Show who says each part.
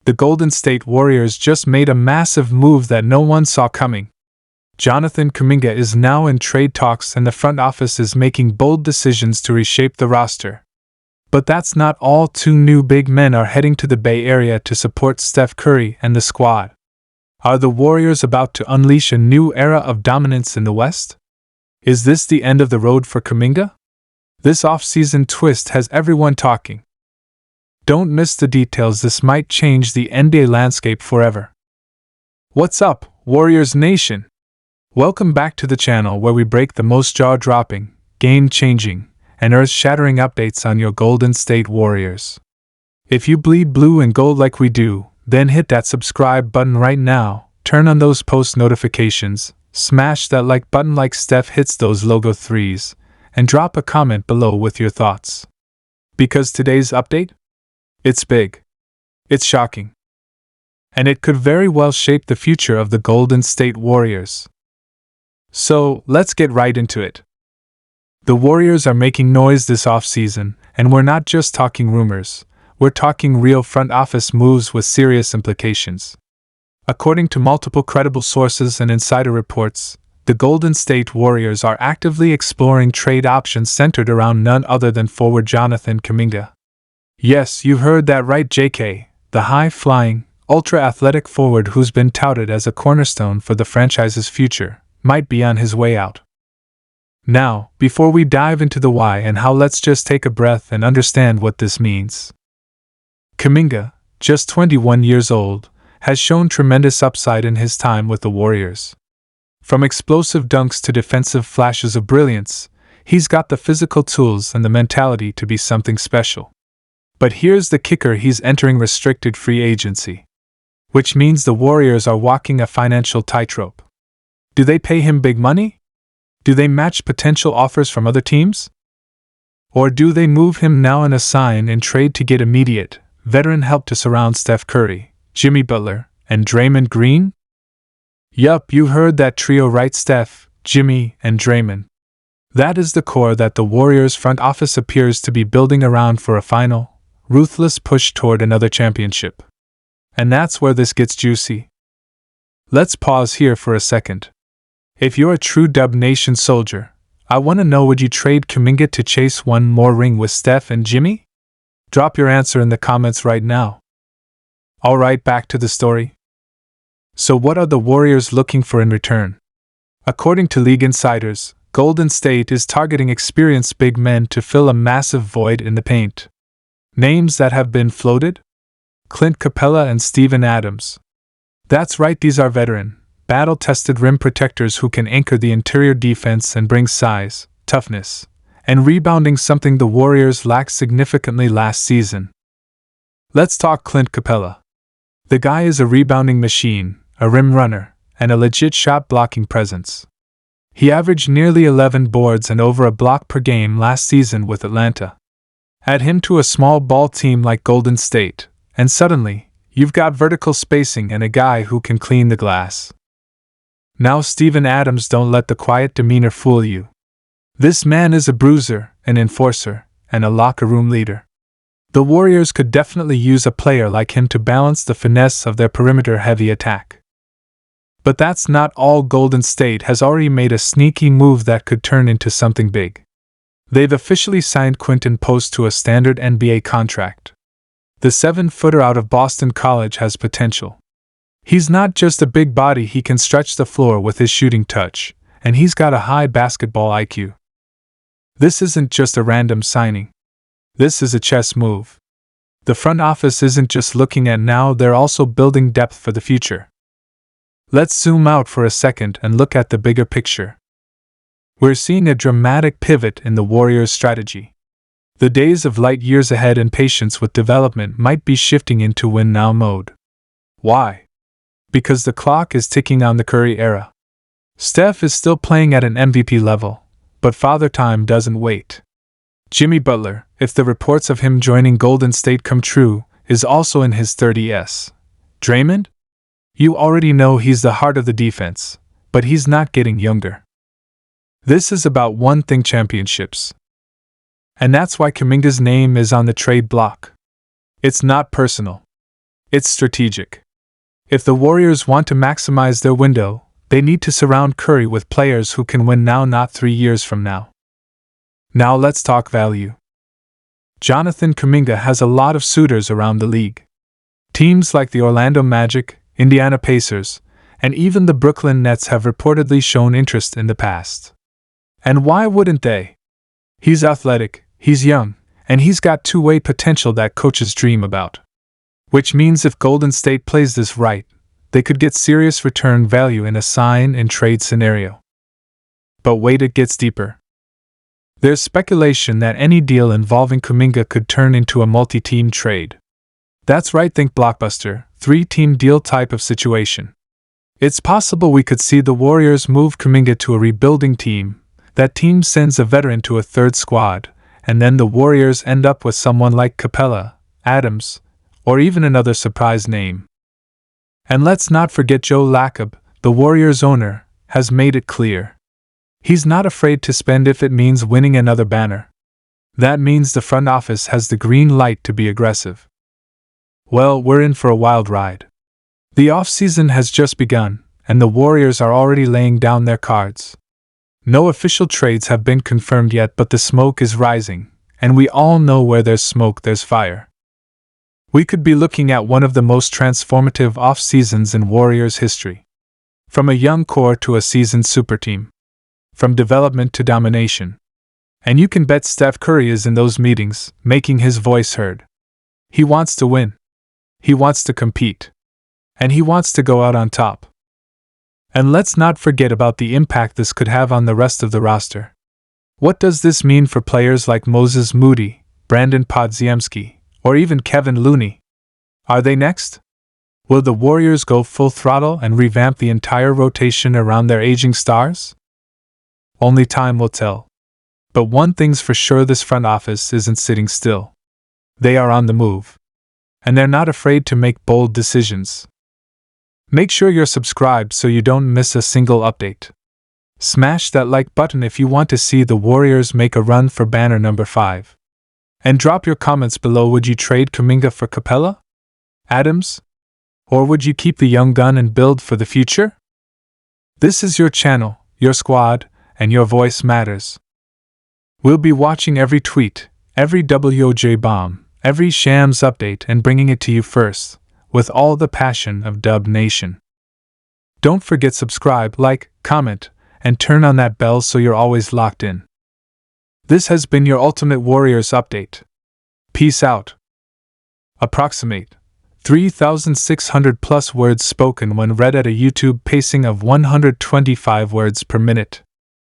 Speaker 1: The Golden State Warriors just made a massive move that no one saw coming. Jonathan Kuminga is now in trade talks and the front office is making bold decisions to reshape the roster. But that's not all. Two new big men are heading to the Bay Area to support Steph Curry and the squad. Are the Warriors about to unleash a new era of dominance in the West? Is this the end of the road for Kuminga? This off-season twist has everyone talking. Don't miss the details. This might change the NBA landscape forever. What's up, Warriors Nation? Welcome back to the channel where we break the most jaw-dropping, game-changing, and earth-shattering updates on your Golden State Warriors. If you bleed blue and gold like we do, then hit that subscribe button right now, turn on those post notifications, smash that like button like Steph hits those logo threes, and drop a comment below with your thoughts. Because today's update? It's big. It's shocking. And it could very well shape the future of the Golden State Warriors. So, let's get right into it. The Warriors are making noise this offseason, and we're not just talking rumors, we're talking real front office moves with serious implications. According to multiple credible sources and insider reports, the Golden State Warriors are actively exploring trade options centered around none other than forward Jonathan Kuminga. Yes, you heard that right, JK, the high-flying, ultra-athletic forward who's been touted as a cornerstone for the franchise's future, might be on his way out. Now, before we dive into the why and how, let's just take a breath and understand what this means. Kuminga, just 21 years old, has shown tremendous upside in his time with the Warriors. From explosive dunks to defensive flashes of brilliance, he's got the physical tools and the mentality to be something special. But here's the kicker: he's entering restricted free agency, which means the Warriors are walking a financial tightrope. Do they pay him big money? Do they match potential offers from other teams? Or do they move him now and assign in trade to get immediate, veteran help to surround Steph Curry, Jimmy Butler, and Draymond Green? Yup, you heard that trio right, Steph, Jimmy, and Draymond. That is the core that the Warriors front office appears to be building around for a final, ruthless push toward another championship. And that's where this gets juicy. Let's pause here for a second. If you're a true Dub Nation soldier, I want to know, would you trade Kuminga to chase one more ring with Steph and Jimmy? Drop your answer in the comments right now. Alright, back to the story. So what are the Warriors looking for in return? According to league insiders, Golden State is targeting experienced big men to fill a massive void in the paint. Names that have been floated? Clint Capella and Steven Adams. That's right, these are veteran, battle-tested rim protectors who can anchor the interior defense and bring size, toughness, and rebounding, something the Warriors lacked significantly last season. Let's talk Clint Capella. The guy is a rebounding machine, a rim runner, and a legit shot-blocking presence. He averaged nearly 11 boards and over a block per game last season with Atlanta. Add him to a small ball team like Golden State, and suddenly, you've got vertical spacing and a guy who can clean the glass. Now Steven Adams, don't let the quiet demeanor fool you. This man is a bruiser, an enforcer, and a locker room leader. The Warriors could definitely use a player like him to balance the finesse of their perimeter-heavy attack. But that's not all. Golden State has already made a sneaky move that could turn into something big. They've officially signed Quinton to a standard NBA contract. The 7-footer out of Boston College has potential. He's not just a big body, he can stretch the floor with his shooting touch, and he's got a high basketball IQ. This isn't just a random signing. This is a chess move. The front office isn't just looking at now, they're also building depth for the future. Let's zoom out for a second and look at the bigger picture. We're seeing a dramatic pivot in the Warriors' strategy. The days of light years ahead and patience with development might be shifting into win-now mode. Why? Because the clock is ticking on the Curry era. Steph is still playing at an MVP level, but Father Time doesn't wait. Jimmy Butler, if the reports of him joining Golden State come true, is also in his 30s. Draymond? You already know he's the heart of the defense, but he's not getting younger. This is about one thing: championships. And that's why Kuminga's name is on the trade block. It's not personal. It's strategic. If the Warriors want to maximize their window, they need to surround Curry with players who can win now, not 3 years from now. Now let's talk value. Jonathan Kuminga has a lot of suitors around the league. Teams like the Orlando Magic, Indiana Pacers, and even the Brooklyn Nets have reportedly shown interest in the past. And why wouldn't they? He's athletic, he's young, and he's got two-way potential that coaches dream about. Which means if Golden State plays this right, they could get serious return value in a sign-and-trade scenario. But wait, it gets deeper. There's speculation that any deal involving Kuminga could turn into a multi-team trade. That's right, think blockbuster, 3-team deal type of situation. It's possible we could see the Warriors move Kuminga to a rebuilding team. That team sends a veteran to a third squad, and then the Warriors end up with someone like Capella, Adams, or even another surprise name. And let's not forget Joe Lacob, the Warriors owner, has made it clear. He's not afraid to spend if it means winning another banner. That means the front office has the green light to be aggressive. Well, we're in for a wild ride. The offseason has just begun, and the Warriors are already laying down their cards. No official trades have been confirmed yet, but the smoke is rising, and we all know where there's smoke, there's fire. We could be looking at one of the most transformative off-seasons in Warriors history. From a young core to a seasoned super team. From development to domination. And you can bet Steph Curry is in those meetings, making his voice heard. He wants to win. He wants to compete. And he wants to go out on top. And let's not forget about the impact this could have on the rest of the roster. What does this mean for players like Moses Moody, Brandon Podziemski, or even Kevin Looney? Are they next? Will the Warriors go full throttle and revamp the entire rotation around their aging stars? Only time will tell. But one thing's for sure, this front office isn't sitting still. They are on the move. And they're not afraid to make bold decisions. Make sure you're subscribed so you don't miss a single update. Smash that like button if you want to see the Warriors make a run for banner number 5. And drop your comments below. Would you trade Kuminga for Capella? Adams? Or would you keep the young gun and build for the future? This is your channel, your squad, and your voice matters. We'll be watching every tweet, every WOJ bomb, every Shams update, and bringing it to you first, with all the passion of Dub Nation. Don't forget subscribe, like, comment, and turn on that bell so you're always locked in. This has been your Ultimate Warriors update. Peace out. Approximate 3,600 plus words spoken when read at a YouTube pacing of 125 words per minute.